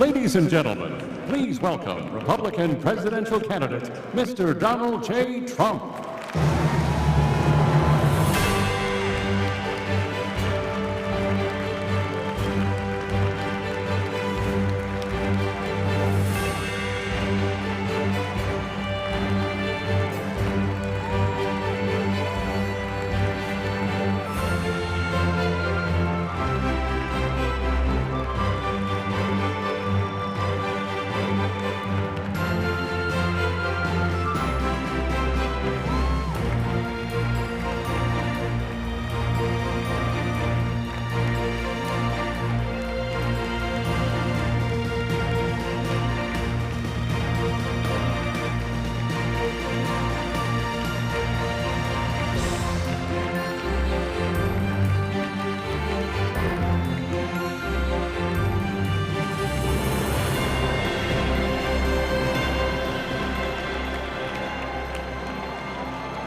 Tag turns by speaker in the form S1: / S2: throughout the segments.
S1: Ladies and gentlemen, please welcome Republican presidential candidate, Mr. Donald J. Trump.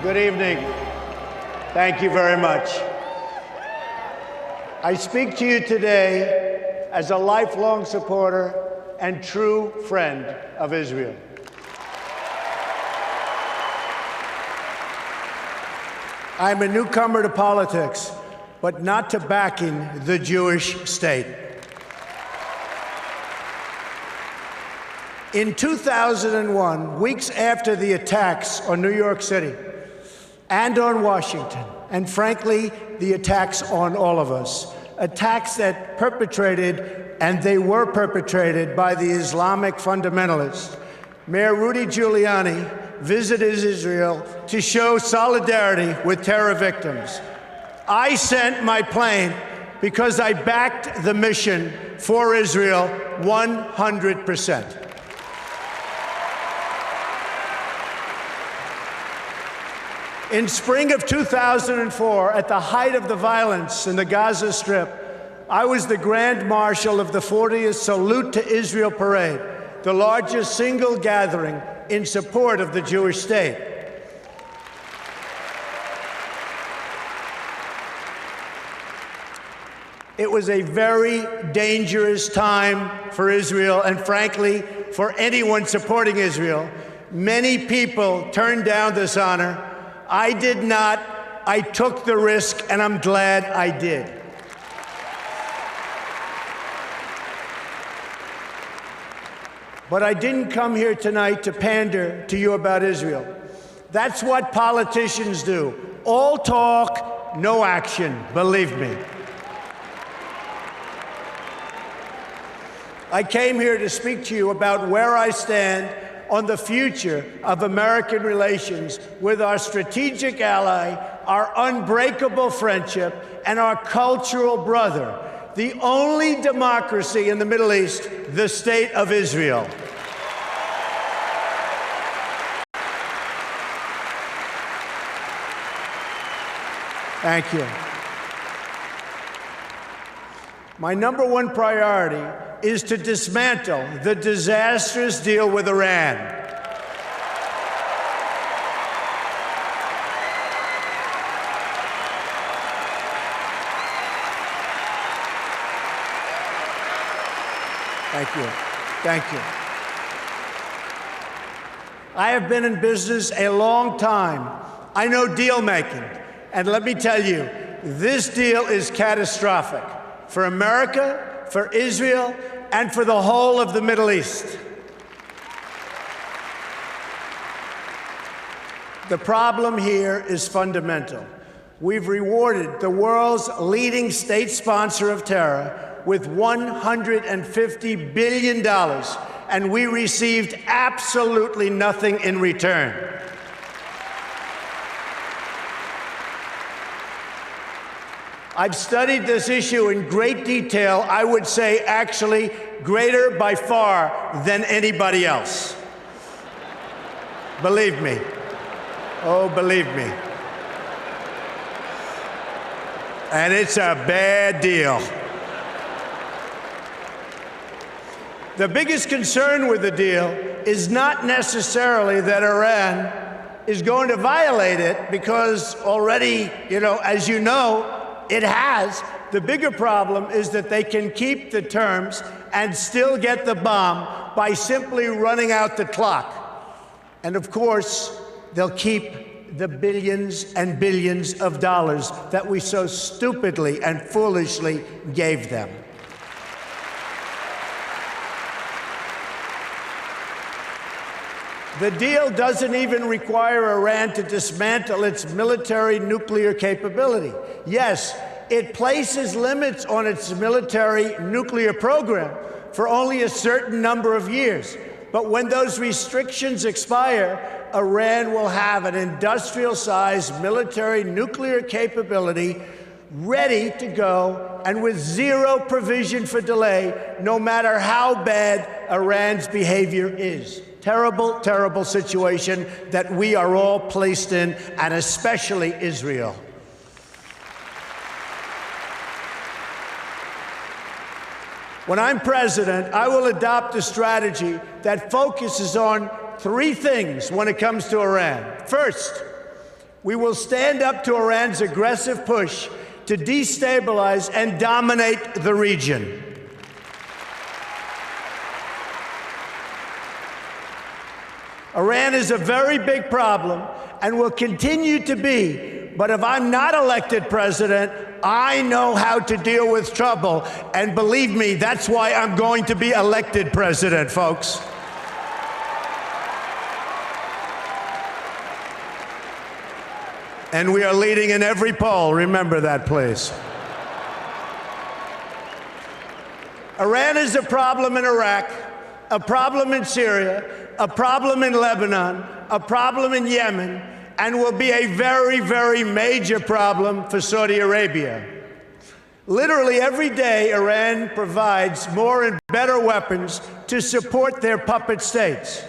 S2: Good evening. Thank you very much. I speak to you today as a lifelong supporter and true friend of Israel. I'm a newcomer to politics, but not to backing the Jewish state. In 2001, weeks after the attacks on New York City and on Washington, and frankly, the attacks on all of us, attacks that they were perpetrated by the Islamic fundamentalists, Mayor Rudy Giuliani visited Israel to show solidarity with terror victims. I sent my plane because I backed the mission for Israel 100%. In spring of 2004, at the height of the violence in the Gaza Strip, I was the Grand Marshal of the 40th Salute to Israel Parade, the largest single gathering in support of the Jewish state. It was a very dangerous time for Israel and, frankly, for anyone supporting Israel. Many people turned down this honor. I did not. I took the risk, and I'm glad I did. But I didn't come here tonight to pander to you about Israel. That's what politicians do. All talk, no action, believe me. I came here to speak to you about where I stand on the future of American relations with our strategic ally, our unbreakable friendship, and our cultural brother, the only democracy in the Middle East, the State of Israel. Thank you. My number one priority is to dismantle the disastrous deal with Iran. Thank you. Thank you. I have been in business a long time. I know deal making. And let me tell you, this deal is catastrophic for America, for Israel, and for the whole of the Middle East. The problem here is fundamental. We've rewarded the world's leading state sponsor of terror with $150 billion, and we received absolutely nothing in return. I've studied this issue in great detail, I would say actually greater by far than anybody else. Believe me. Oh, believe me. And it's a bad deal. The biggest concern with the deal is not necessarily that Iran is going to violate it, because already, as you know, it has, The bigger problem is that they can keep the terms and still get the bomb by simply running out the clock. And of course, they'll keep the billions and billions of dollars that we so stupidly and foolishly gave them. The deal doesn't even require Iran to dismantle its military nuclear capability. Yes, it places limits on its military nuclear program for only a certain number of years. But when those restrictions expire, Iran will have an industrial-sized military nuclear capability ready to go and with zero provision for delay, no matter how bad Iran's behavior is. Terrible, terrible situation that we are all placed in, and especially Israel. When I'm president, I will adopt a strategy that focuses on three things when it comes to Iran. First, we will stand up to Iran's aggressive push to destabilize and dominate the region. Iran is a very big problem and will continue to be. But if I'm not elected president, I know how to deal with trouble. And believe me, that's why I'm going to be elected president, folks. And we are leading in every poll. Remember that, please. Iran is a problem in Iraq, a problem in Syria, a problem in Lebanon, a problem in Yemen, and will be a very, very major problem for Saudi Arabia. Literally every day, Iran provides more and better weapons to support their puppet states.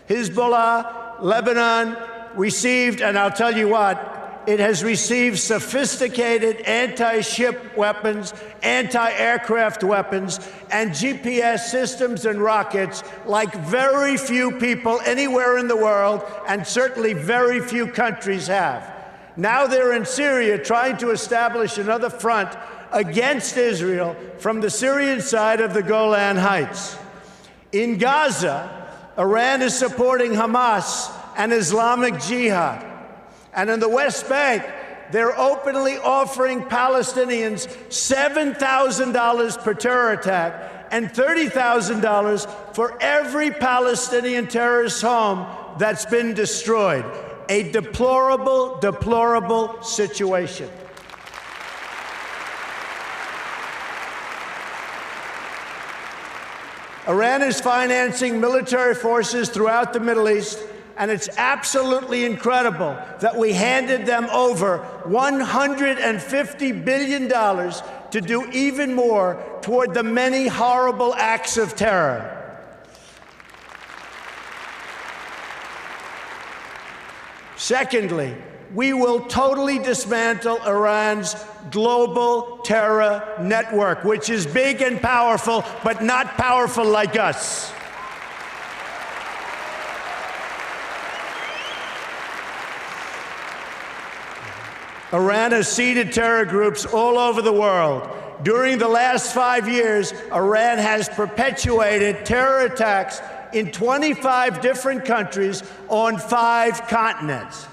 S2: Hezbollah, Lebanon received, and I'll tell you what, it has received sophisticated anti-ship weapons, anti-aircraft weapons, and GPS systems and rockets like very few people anywhere in the world, and certainly very few countries have. Now they're in Syria trying to establish another front against Israel from the Syrian side of the Golan Heights. In Gaza, Iran is supporting Hamas and Islamic Jihad. And in the West Bank, they're openly offering Palestinians $7,000 per terror attack and $30,000 for every Palestinian terrorist home that's been destroyed. A deplorable, deplorable situation. Iran is financing military forces throughout the Middle East, and it's absolutely incredible that we handed them over $150 billion to do even more toward the many horrible acts of terror. Secondly, we will totally dismantle Iran's global terror network, which is big and powerful, but not powerful like us. Iran has seeded terror groups all over the world. During the last 5 years, Iran has perpetuated terror attacks in 25 different countries on 5 continents.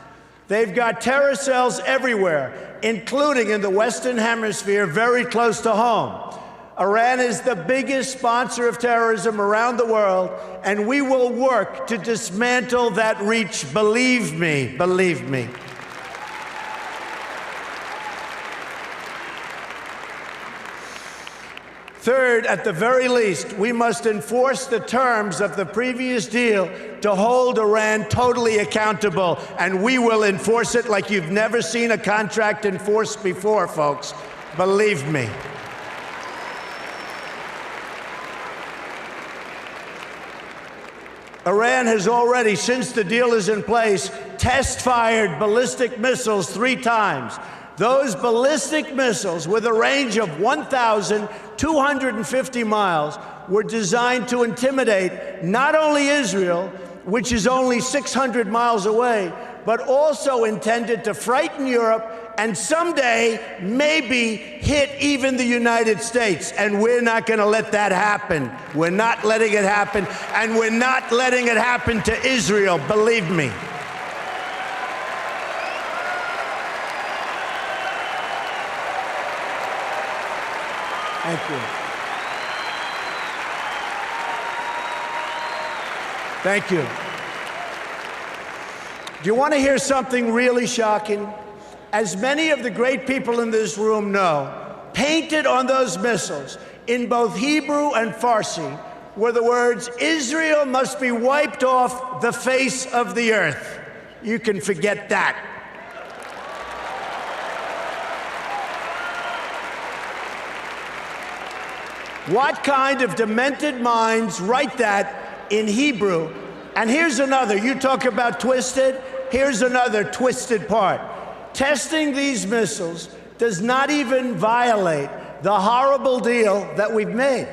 S2: They've got terror cells everywhere, including in the Western Hemisphere, very close to home. Iran is the biggest sponsor of terrorism around the world, and we will work to dismantle that reach. Believe me, believe me. Third, at the very least, we must enforce the terms of the previous deal to hold Iran totally accountable, and we will enforce it like you've never seen a contract enforced before, folks. Believe me. Iran has already, since the deal is in place, test-fired ballistic missiles 3 times. Those ballistic missiles, with a range of 1,250 miles, were designed to intimidate not only Israel, which is only 600 miles away, but also intended to frighten Europe and someday maybe hit even the United States. And we're not going to let that happen. We're not letting it happen, and we're not letting it happen to Israel, believe me. Thank you. Thank you. Do you want to hear something really shocking? As many of the great people in this room know, painted on those missiles in both Hebrew and Farsi were the words, "Israel must be wiped off the face of the earth." You can forget that. What kind of demented minds write that in Hebrew? And here's another. You talk about twisted. Here's another twisted part. Testing these missiles does not even violate the horrible deal that we've made.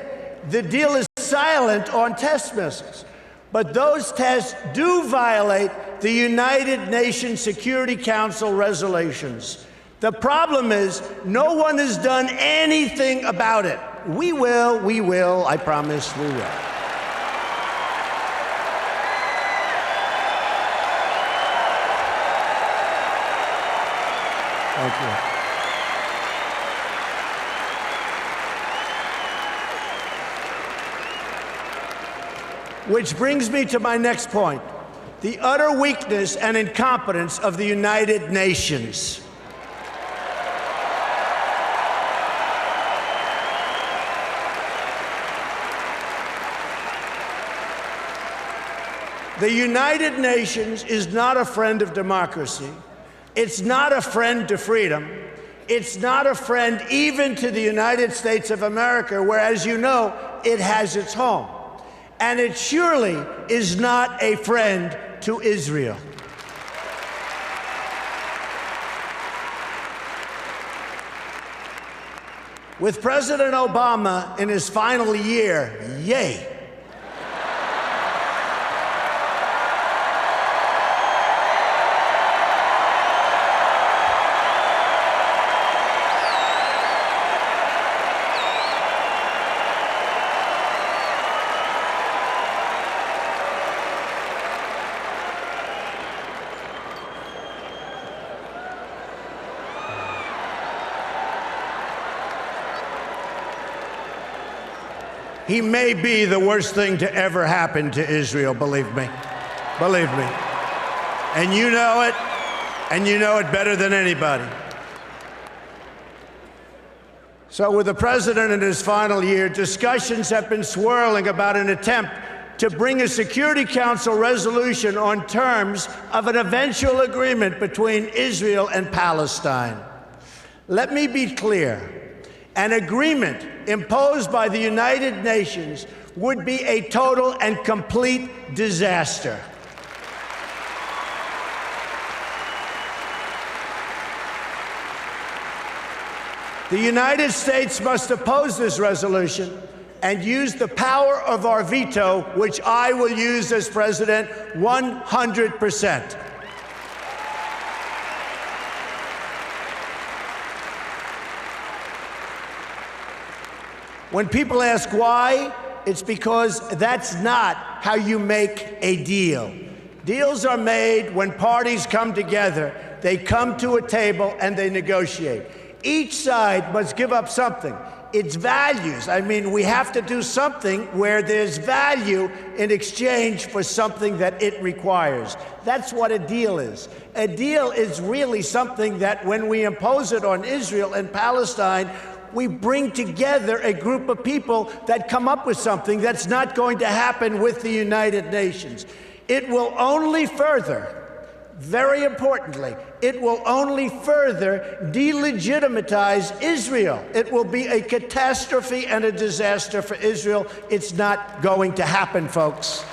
S2: The deal is silent on test missiles. But those tests do violate the United Nations Security Council resolutions. The problem is no one has done anything about it. We will, I promise we will. Thank you. Which brings me to my next point, the utter weakness and incompetence of the United Nations. The United Nations is not a friend of democracy. It's not a friend to freedom. It's not a friend even to the United States of America, where, as you know, it has its home. And it surely is not a friend to Israel. With President Obama in his final year, yay. He may be the worst thing to ever happen to Israel, believe me. Believe me. And you know it better than anybody. So with the president in his final year, discussions have been swirling about an attempt to bring a Security Council resolution on terms of an eventual agreement between Israel and Palestine. Let me be clear. An agreement imposed by the United Nations would be a total and complete disaster. The United States must oppose this resolution and use the power of our veto, which I will use as president 100%. When people ask why, it's because that's not how you make a deal. Deals are made when parties come together. They come to a table and they negotiate. Each side must give up something. It's values. I mean, we have to do something where there's value in exchange for something that it requires. That's what a deal is. A deal is really something that when we impose it on Israel and Palestine, we bring together a group of people that come up with something that's not going to happen with the United Nations. It will only further, very importantly, it will only further delegitimize Israel. It will be a catastrophe and a disaster for Israel. It's not going to happen, folks.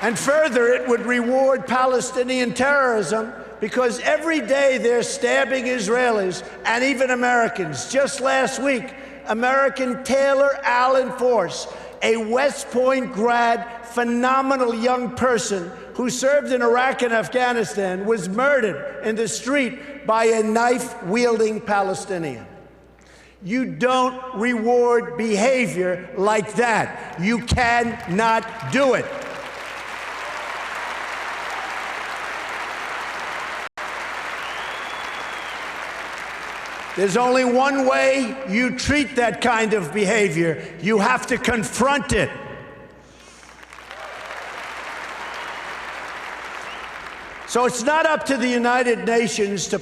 S2: And further, it would reward Palestinian terrorism, because every day they're stabbing Israelis and even Americans. Just last week, American Taylor Allen Force, a West Point grad, phenomenal young person who served in Iraq and Afghanistan, was murdered in the street by a knife-wielding Palestinian. You don't reward behavior like that. You cannot do it. There's only one way you treat that kind of behavior. You have to confront it. So it's not up to the United Nations to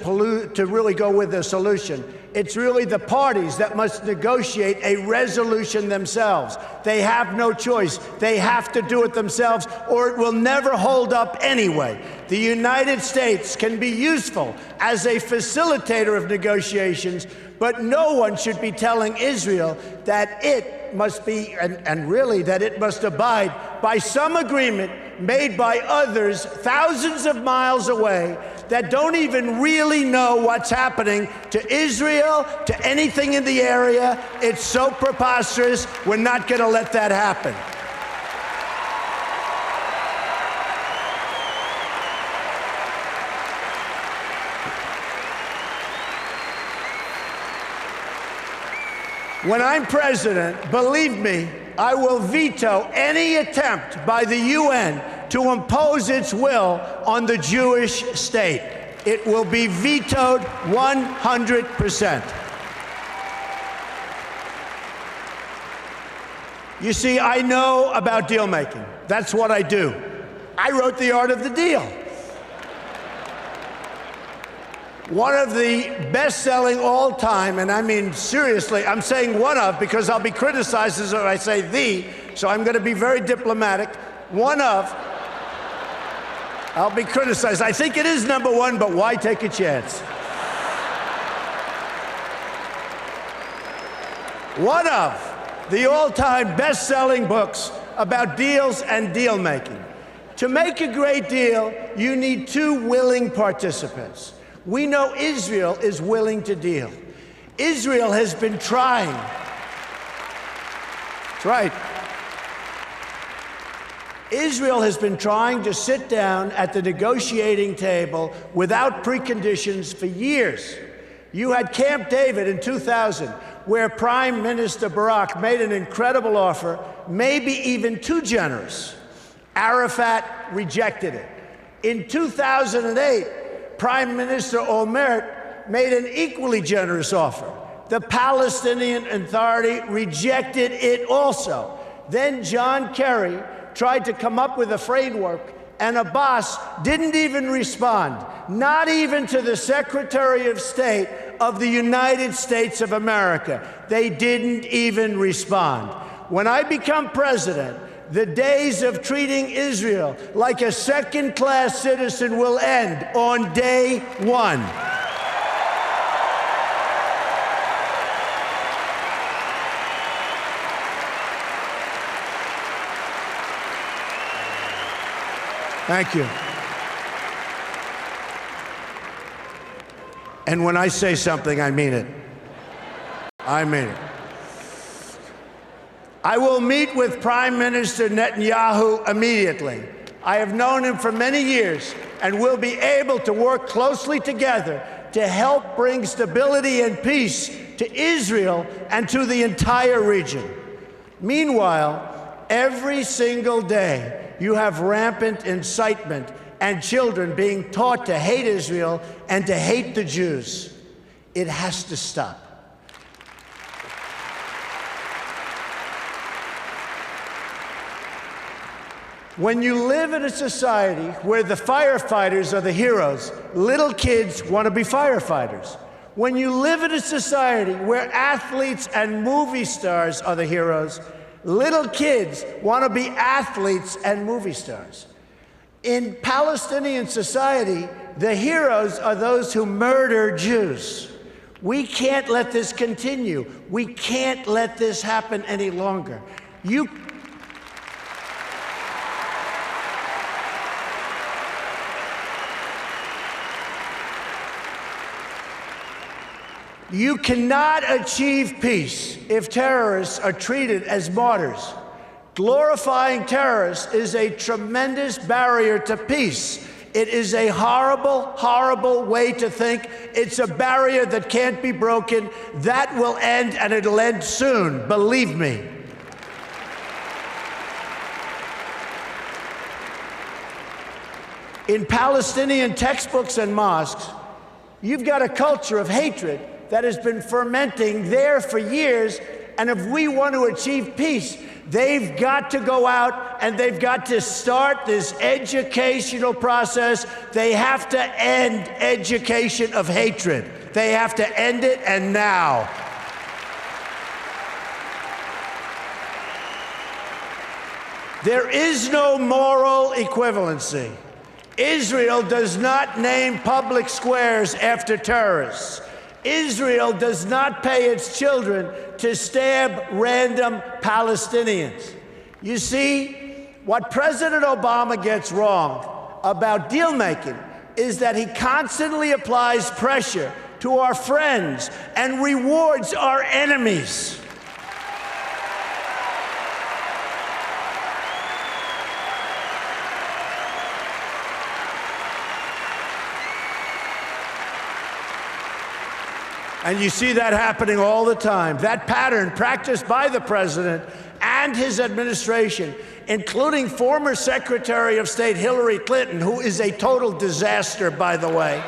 S2: really go with a solution. It's really the parties that must negotiate a resolution themselves. They have no choice. They have to do it themselves, or it will never hold up anyway. The United States can be useful as a facilitator of negotiations, but no one should be telling Israel that it must be, and really that it must abide by some agreement made by others thousands of miles away that don't even really know what's happening to Israel, to anything in the area. It's so preposterous. We're not going to let that happen. When I'm president, believe me, I will veto any attempt by the UN to impose its will on the Jewish state. It will be vetoed 100%. You see, I know about deal making. That's what I do. I wrote The Art of the Deal. One of the best-selling all-time, and I mean seriously, I'm saying one of because I'll be criticized as I say the, so I'm going to be very diplomatic. One of, I'll be criticized. I think it is number one, but why take a chance? One of the all-time best-selling books about deals and deal-making. To make a great deal, you need two willing participants. We know Israel is willing to deal. Israel has been trying. That's right. Israel has been trying to sit down at the negotiating table without preconditions for years. You had Camp David in 2000, where Prime Minister Barak made an incredible offer, maybe even too generous. Arafat rejected it. In 2008, Prime Minister Olmert made an equally generous offer. The Palestinian Authority rejected it also. Then John Kerry tried to come up with a framework, and Abbas didn't even respond, not even to the Secretary of State of the United States of America. They didn't even respond. When I become president, the days of treating Israel like a second-class citizen will end on day one. Thank you. And when I say something, I mean it. I mean it. I will meet with Prime Minister Netanyahu immediately. I have known him for many years and will be able to work closely together to help bring stability and peace to Israel and to the entire region. Meanwhile, every single day, you have rampant incitement and children being taught to hate Israel and to hate the Jews. It has to stop. When you live in a society where the firefighters are the heroes, little kids want to be firefighters. When you live in a society where athletes and movie stars are the heroes, little kids want to be athletes and movie stars. In Palestinian society, the heroes are those who murder Jews. We can't let this continue. We can't let this happen any longer. You cannot achieve peace if terrorists are treated as martyrs. Glorifying terrorists is a tremendous barrier to peace. It is a horrible, horrible way to think. It's a barrier that can't be broken. That will end, and it'll end soon, believe me. In Palestinian textbooks and mosques, you've got a culture of hatred that has been fermenting there for years, and if we want to achieve peace, they've got to go out and they've got to start this educational process. They have to end education of hatred. They have to end it, and now. There is no moral equivalency. Israel does not name public squares after terrorists. Israel does not pay its children to stab random Palestinians. You see, what President Obama gets wrong about deal-making is that he constantly applies pressure to our friends and rewards our enemies. And you see that happening all the time. That pattern practiced by the president and his administration, including former Secretary of State Hillary Clinton, who is a total disaster, by the way.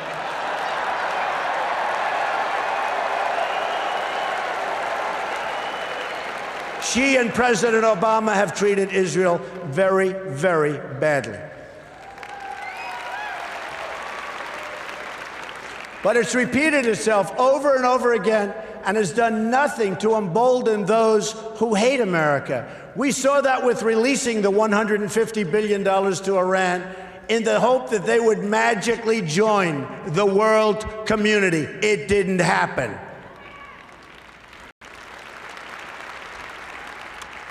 S2: She and President Obama have treated Israel very, very badly. But it's repeated itself over and over again and has done nothing to embolden those who hate America. We saw that with releasing the $150 billion to Iran in the hope that they would magically join the world community. It didn't happen.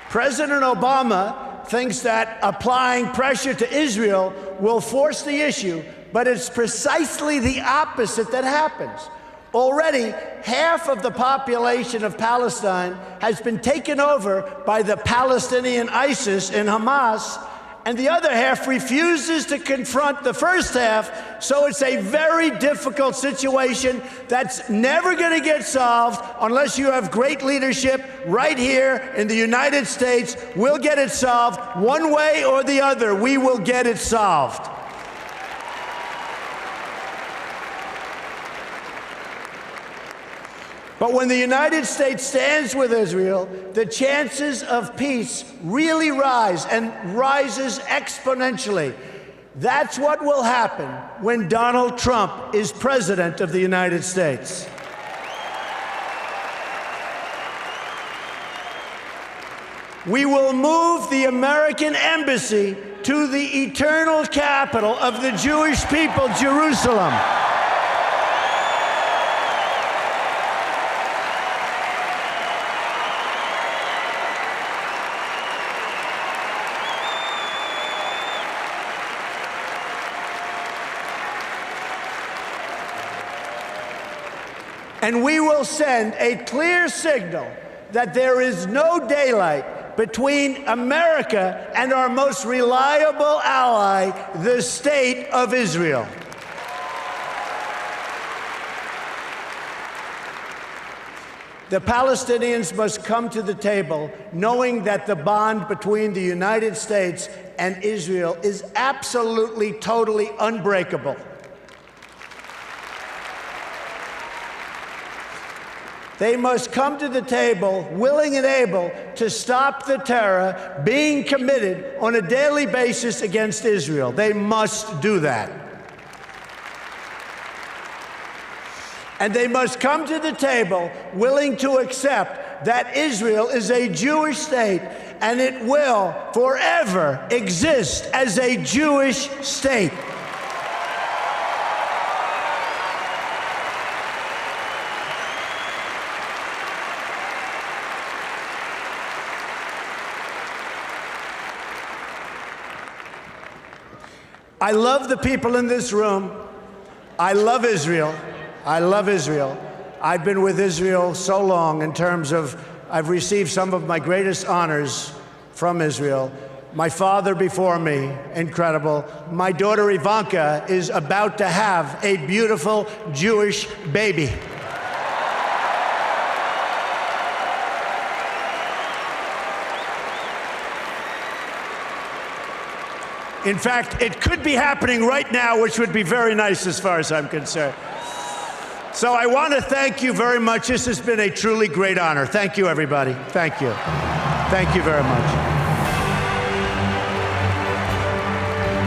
S2: President Obama thinks that applying pressure to Israel will force the issue, but it's precisely the opposite that happens. Already, half of the population of Palestine has been taken over by the Palestinian ISIS and Hamas, and the other half refuses to confront the first half, so it's a very difficult situation that's never going to get solved unless you have great leadership right here in the United States. We'll get it solved one way or the other. We will get it solved. But when the United States stands with Israel, the chances of peace really rise, and rises exponentially. That's what will happen when Donald Trump is president of the United States. We will move the American embassy to the eternal capital of the Jewish people, Jerusalem. And we will send a clear signal that there is no daylight between America and our most reliable ally, the State of Israel. The Palestinians must come to the table knowing that the bond between the United States and Israel is absolutely, totally unbreakable. They must come to the table willing and able to stop the terror being committed on a daily basis against Israel. They must do that. And they must come to the table willing to accept that Israel is a Jewish state and it will forever exist as a Jewish state. I love the people in this room. I love Israel. I love Israel. I've been with Israel so long in terms of I've received some of my greatest honors from Israel. My father before me, incredible. My daughter Ivanka is about to have a beautiful Jewish baby. In fact, it could be happening right now, which would be very nice as far as I'm concerned. So I want to thank you very much. This has been a truly great honor. Thank you, everybody. Thank you. Thank you very much.